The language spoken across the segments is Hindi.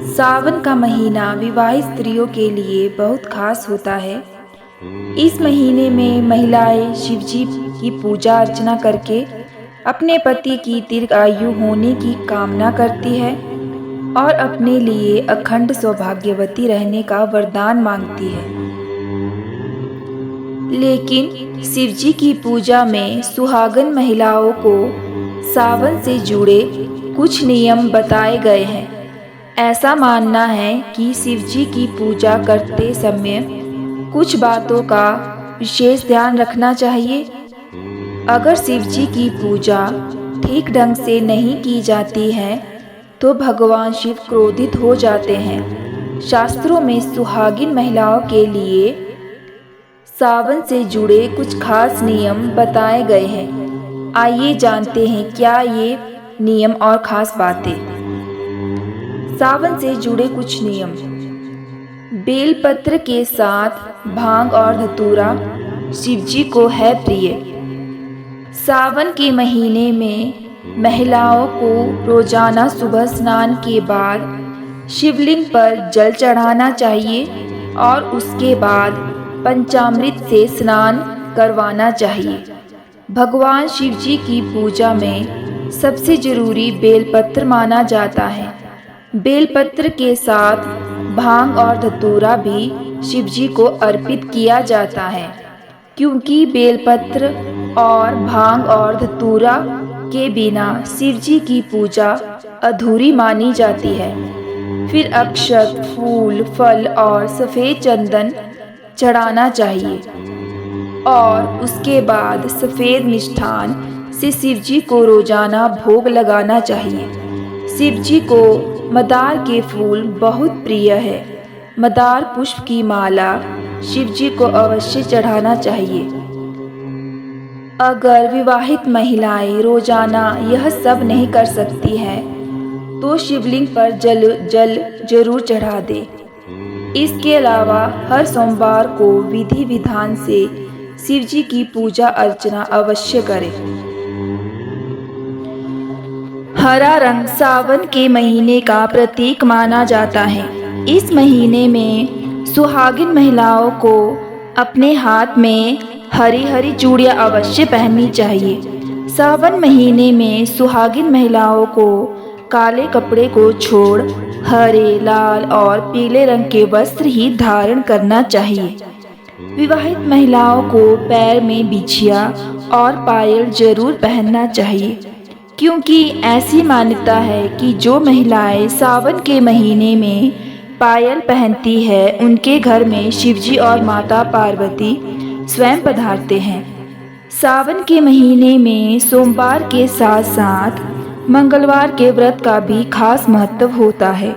सावन का महीना विवाहित स्त्रियों के लिए बहुत खास होता है। इस महीने में महिलाएं शिवजी की पूजा अर्चना करके अपने पति की दीर्घ आयु होने की कामना करती है और अपने लिए अखंड सौभाग्यवती रहने का वरदान मांगती है। लेकिन शिवजी की पूजा में सुहागन महिलाओं को सावन से जुड़े कुछ नियम बताए गए हैं। ऐसा मानना है कि शिवजी की पूजा करते समय कुछ बातों का विशेष ध्यान रखना चाहिए। अगर शिवजी की पूजा ठीक ढंग से नहीं की जाती है तो भगवान शिव क्रोधित हो जाते हैं। शास्त्रों में सुहागिन महिलाओं के लिए सावन से जुड़े कुछ खास नियम बताए गए हैं। आइए जानते हैं क्या ये नियम और खास बातें। सावन से जुड़े कुछ नियम। बेलपत्र के साथ भांग और धतूरा शिवजी को है प्रिय। सावन के महीने में महिलाओं को रोजाना सुबह स्नान के बाद शिवलिंग पर जल चढ़ाना चाहिए और उसके बाद पंचामृत से स्नान करवाना चाहिए। भगवान शिवजी की पूजा में सबसे जरूरी बेलपत्र माना जाता है। बेलपत्र के साथ भांग और धतूरा भी शिवजी को अर्पित किया जाता है, क्योंकि बेलपत्र और भांग और धतूरा के बिना शिवजी की पूजा अधूरी मानी जाती है। फिर अक्षत, फूल, फल और सफ़ेद चंदन चढ़ाना चाहिए और उसके बाद सफ़ेद मिष्ठान से शिवजी को रोजाना भोग लगाना चाहिए। शिवजी को मदार के फूल बहुत प्रिय है। मदार पुष्प की माला शिवजी को अवश्य चढ़ाना चाहिए। अगर विवाहित महिलाएं रोजाना यह सब नहीं कर सकती हैं तो शिवलिंग पर जल जरूर चढ़ा दे। इसके अलावा हर सोमवार को विधि विधान से शिवजी की पूजा अर्चना अवश्य करें। हरा रंग सावन के महीने का प्रतीक माना जाता है। इस महीने में सुहागिन महिलाओं को अपने हाथ में हरी हरी चूड़ियाँ अवश्य पहननी चाहिए। सावन महीने में सुहागिन महिलाओं को काले कपड़े को छोड़ हरे, लाल और पीले रंग के वस्त्र ही धारण करना चाहिए। विवाहित महिलाओं को पैर में बिछिया और पायल जरूर पहनना चाहिए, क्योंकि ऐसी मान्यता है कि जो महिलाएं सावन के महीने में पायल पहनती है उनके घर में शिवजी और माता पार्वती स्वयं पधारते हैं। सावन के महीने में सोमवार के साथ साथ मंगलवार के व्रत का भी खास महत्व होता है।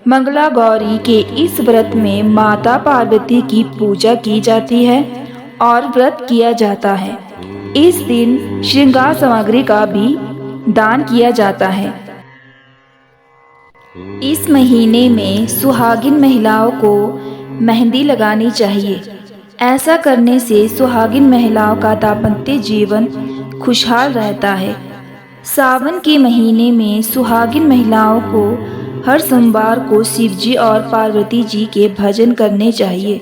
मंगला गौरी के इस व्रत में माता पार्वती की पूजा की जाती है और व्रत किया जाता है। इस दिन श्रृंगार सामग्री का भी दान किया जाता है। इस महीने में सुहागिन महिलाओं को मेहंदी लगानी चाहिए। ऐसा करने से सुहागिन महिलाओं का दाम्पत्य जीवन खुशहाल रहता है। सावन के महीने में सुहागिन महिलाओं को हर सोमवार को शिवजी और पार्वती जी के भजन करने चाहिए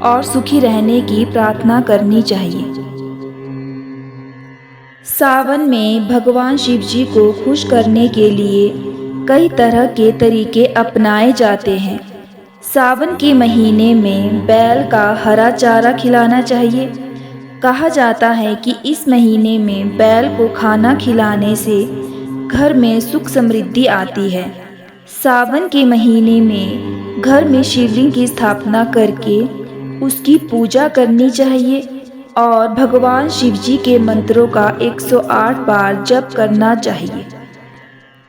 और सुखी रहने की प्रार्थना करनी चाहिए। सावन में भगवान शिवजी को खुश करने के लिए कई तरह के तरीके अपनाए जाते हैं। सावन के महीने में बैल का हरा चारा खिलाना चाहिए। कहा जाता है कि इस महीने में बैल को खाना खिलाने से घर में सुख समृद्धि आती है। सावन के महीने में घर में शिवलिंग की स्थापना करके उसकी पूजा करनी चाहिए और भगवान शिवजी के मंत्रों का 108 बार जप करना चाहिए।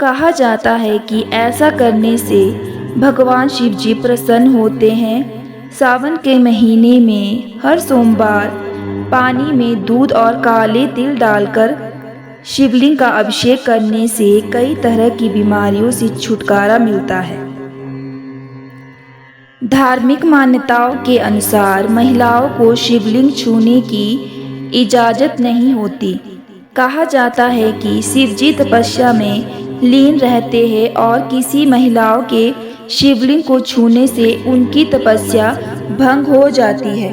कहा जाता है कि ऐसा करने से भगवान शिवजी प्रसन्न होते हैं। सावन के महीने में हर सोमवार पानी में दूध और काले तिल डालकर शिवलिंग का अभिषेक करने से कई तरह की बीमारियों से छुटकारा मिलता है। धार्मिक मान्यताओं के अनुसार महिलाओं को शिवलिंग छूने की इजाज़त नहीं होती। कहा जाता है कि शिवजी तपस्या में लीन रहते हैं और किसी महिलाओं के शिवलिंग को छूने से उनकी तपस्या भंग हो जाती है।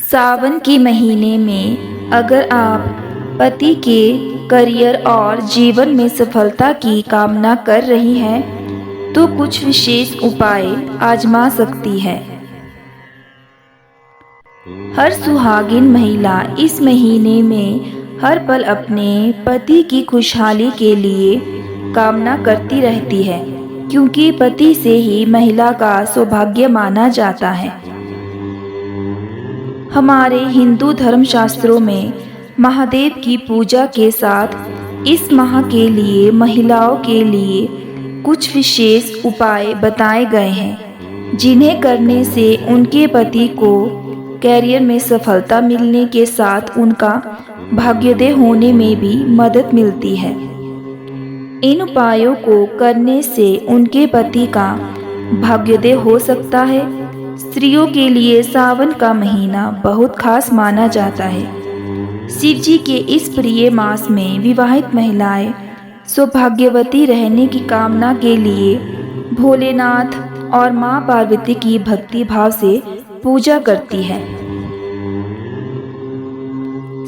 सावन के महीने में अगर आप पति के करियर और जीवन में सफलता की कामना कर रही हैं तो कुछ विशेष उपाय आजमा सकती है। हर सुहागिन महिला इस महीने में हर पल अपने पति की खुशहाली के लिए कामना करती रहती है, क्योंकि पति से ही महिला का सौभाग्य माना जाता है। हमारे हिंदू धर्मशास्त्रों में महादेव की पूजा के साथ इस माह के लिए महिलाओं के लिए कुछ विशेष उपाय बताए गए हैं, जिन्हें करने से उनके पति को कैरियर में सफलता मिलने के साथ उनका भाग्योदय होने में भी मदद मिलती है। इन उपायों को करने से उनके पति का भाग्योदय हो सकता है। स्त्रियों के लिए सावन का महीना बहुत खास माना जाता है। शिव जी के इस प्रिय मास में विवाहित महिलाएं सौभाग्यवती रहने की कामना के लिए भोलेनाथ और मां पार्वती की भक्ति भाव से पूजा करती है।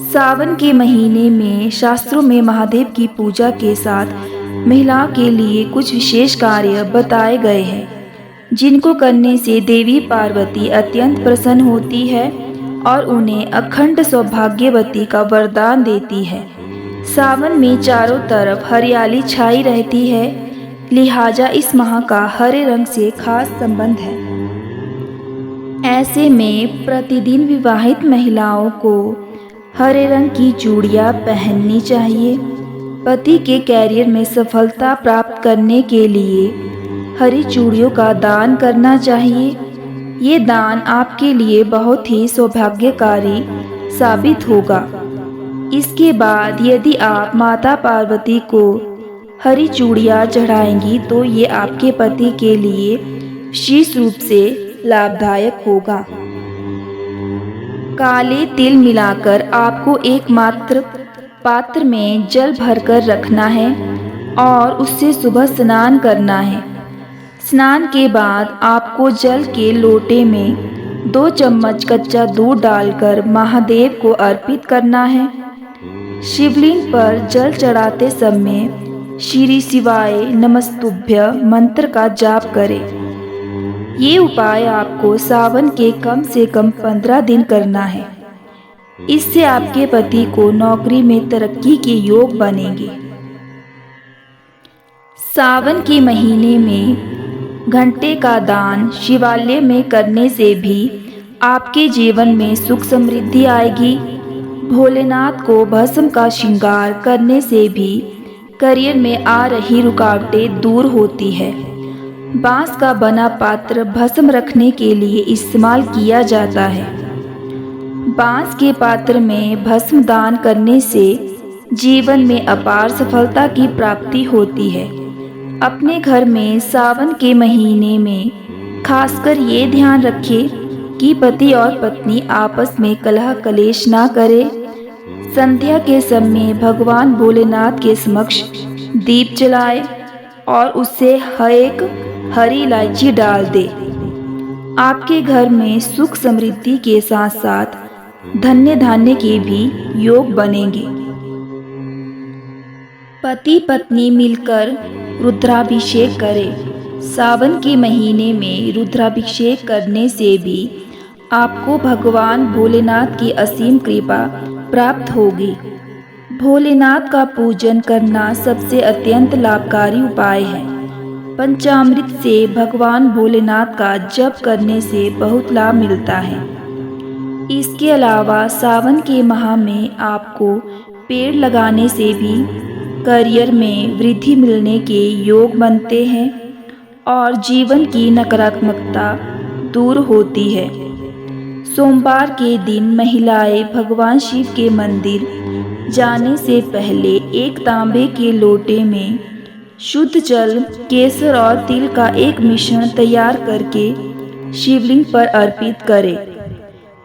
सावन के महीने में शास्त्रों में महादेव की पूजा के साथ महिलाओं के लिए कुछ विशेष कार्य बताए गए हैं, जिनको करने से देवी पार्वती अत्यंत प्रसन्न होती है और उन्हें अखंड सौभाग्यवती का वरदान देती है। सावन में चारों तरफ हरियाली छाई रहती है, लिहाजा इस माह का हरे रंग से खास संबंध है। ऐसे में प्रतिदिन विवाहित महिलाओं को हरे रंग की चूड़ियां पहननी चाहिए। पति के कैरियर में सफलता प्राप्त करने के लिए हरी चूड़ियों का दान करना चाहिए। ये दान आपके लिए बहुत ही सौभाग्यकारी साबित होगा। इसके बाद यदि आप माता पार्वती को हरी चूड़ियाँ चढ़ाएंगी तो ये आपके पति के लिए विशेष रूप से लाभदायक होगा। काले तिल मिलाकर आपको एकमात्र पात्र में जल भरकर रखना है और उससे सुबह स्नान करना है। स्नान के बाद आपको जल के लोटे में 2 चम्मच कच्चा दूध डालकर महादेव को अर्पित करना है। शिवलिंग पर जल चढ़ाते समय श्री शिवाय नमस्तुभ्य मंत्र का जाप करें। ये उपाय आपको सावन के कम से कम 15 दिन करना है। इससे आपके पति को नौकरी में तरक्की के योग बनेंगे। सावन के महीने में घंटे का दान शिवालय में करने से भी आपके जीवन में सुख समृद्धि आएगी। भोलेनाथ को भस्म का श्रृंगार करने से भी करियर में आ रही रुकावटें दूर होती है। बांस का बना पात्र भस्म रखने के लिए इस्तेमाल किया जाता है। बांस के पात्र में भस्म दान करने से जीवन में अपार सफलता की प्राप्ति होती है। अपने घर में सावन के महीने में खासकर ये ध्यान रखें कि पति और पत्नी आपस में कलह कलेश ना करें। संध्या के समय भगवान भोलेनाथ के समक्ष दीप जलाए और उससे एक हरी इलायची डाल दे। आपके घर में सुख समृद्धि के साथ साथ धन्य धान्य के भी योग बनेंगे। पति पत्नी मिलकर रुद्राभिषेक करें। सावन के महीने में रुद्राभिषेक करने से भी आपको भगवान भोलेनाथ की असीम कृपा प्राप्त होगी। भोलेनाथ का पूजन करना सबसे अत्यंत लाभकारी उपाय है। पंचामृत से भगवान भोलेनाथ का जप करने से बहुत लाभ मिलता है। इसके अलावा सावन के माह में आपको पेड़ लगाने से भी करियर में वृद्धि मिलने के योग बनते हैं और जीवन की नकारात्मकता दूर होती है। सोमवार के दिन महिलाएं भगवान शिव के मंदिर जाने से पहले एक तांबे के लोटे में शुद्ध जल, केसर और तिल का एक मिश्रण तैयार करके शिवलिंग पर अर्पित करें।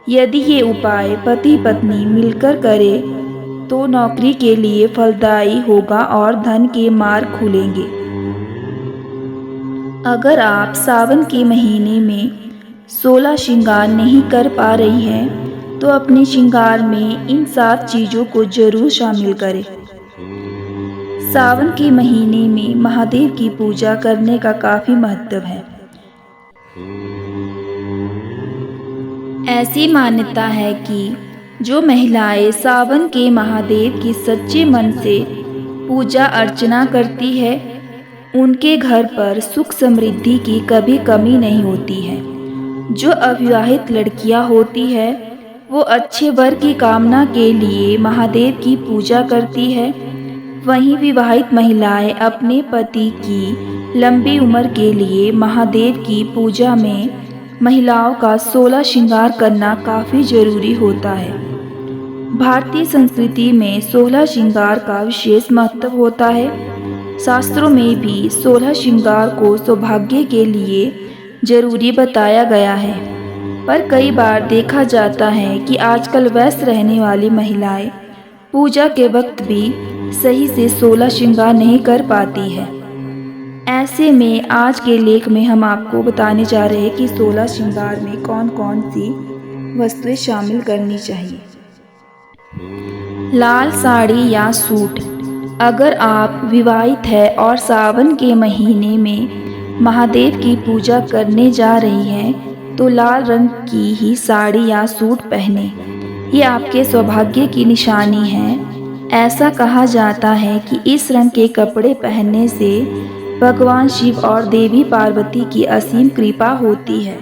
यदि ये उपाय पति पत्नी मिलकर करें तो नौकरी के लिए फलदायी होगा और धन के मार्ग खुलेंगे। अगर आप सावन के महीने में 16 श्रृंगार नहीं कर पा रही हैं तो अपने श्रृंगार में इन 7 चीज़ों को जरूर शामिल करें। सावन के महीने में महादेव की पूजा करने का काफ़ी महत्व है। ऐसी मान्यता है कि जो महिलाएं सावन के महादेव की सच्चे मन से पूजा अर्चना करती है उनके घर पर सुख समृद्धि की कभी कमी नहीं होती है। जो अविवाहित लड़कियां होती है वो अच्छे वर की कामना के लिए महादेव की पूजा करती है। वहीं विवाहित महिलाएं अपने पति की लंबी उम्र के लिए महादेव की पूजा में महिलाओं का 16 श्रृंगार करना काफ़ी ज़रूरी होता है। भारतीय संस्कृति में 16 श्रृंगार का विशेष महत्व होता है। शास्त्रों में भी 16 श्रृंगार को सौभाग्य के लिए जरूरी बताया गया है। पर कई बार देखा जाता है कि आजकल व्यस्त रहने वाली महिलाएं पूजा के वक्त भी सही से 16 श्रृंगार नहीं कर पाती है। ऐसे में आज के लेख में हम आपको बताने जा रहे हैं कि 16 श्रृंगार में कौन कौन सी वस्तुएं शामिल करनी चाहिए। लाल साड़ी या सूट। अगर आप विवाहित हैं और सावन के महीने में महादेव की पूजा करने जा रही हैं तो लाल रंग की ही साड़ी या सूट पहने। ये आपके सौभाग्य की निशानी है। ऐसा कहा जाता है कि इस रंग के कपड़े पहनने से भगवान शिव और देवी पार्वती की असीम कृपा होती है।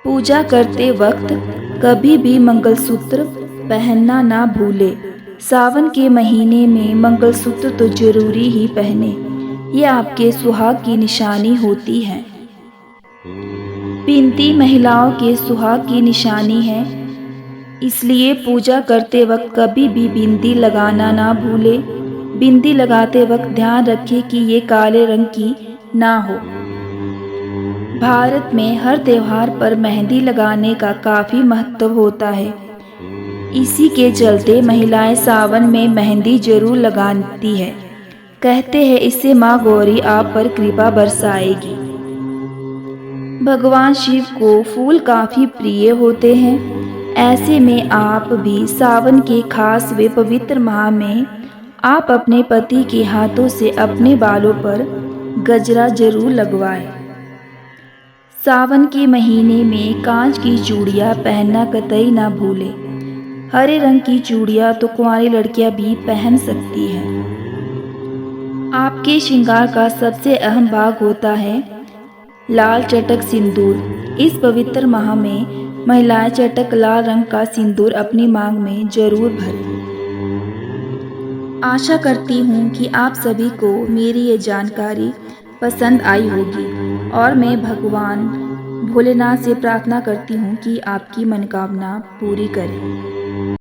पूजा करते वक्त कभी भी मंगलसूत्र पहनना ना भूले। सावन के महीने में मंगलसूत्र तो जरूरी ही पहने। ये आपके सुहाग की निशानी होती है। बिंदी महिलाओं के सुहाग की निशानी है, इसलिए पूजा करते वक्त कभी भी बिंदी लगाना ना भूले। बिंदी लगाते वक्त ध्यान रखें कि ये काले रंग की ना हो। भारत में हर त्योहार पर मेहंदी लगाने का काफ़ी महत्व होता है। इसी के चलते महिलाएं सावन में मेहंदी जरूर लगाती है। कहते हैं इससे माँ गौरी आप पर कृपा बरसाएगी। भगवान शिव को फूल काफ़ी प्रिय होते हैं। ऐसे में आप भी सावन के खास व पवित्र माह में आप अपने पति के हाथों से अपने बालों पर गजरा जरूर लगवाएं। सावन के महीने में कांच की चूड़ियाँ पहनना कतई ना भूलें। हरे रंग की चूड़ियाँ तो कुंवारी लड़कियाँ भी पहन सकती हैं। आपके श्रृंगार का सबसे अहम भाग होता है लाल चटक सिंदूर। इस पवित्र माह में महिलाएं चटक लाल रंग का सिंदूर अपनी मांग में जरूर भरें। आशा करती हूँ कि आप सभी को मेरी ये जानकारी पसंद आई होगी और मैं भगवान भोलेनाथ से प्रार्थना करती हूँ कि आपकी मनोकामना पूरी करें।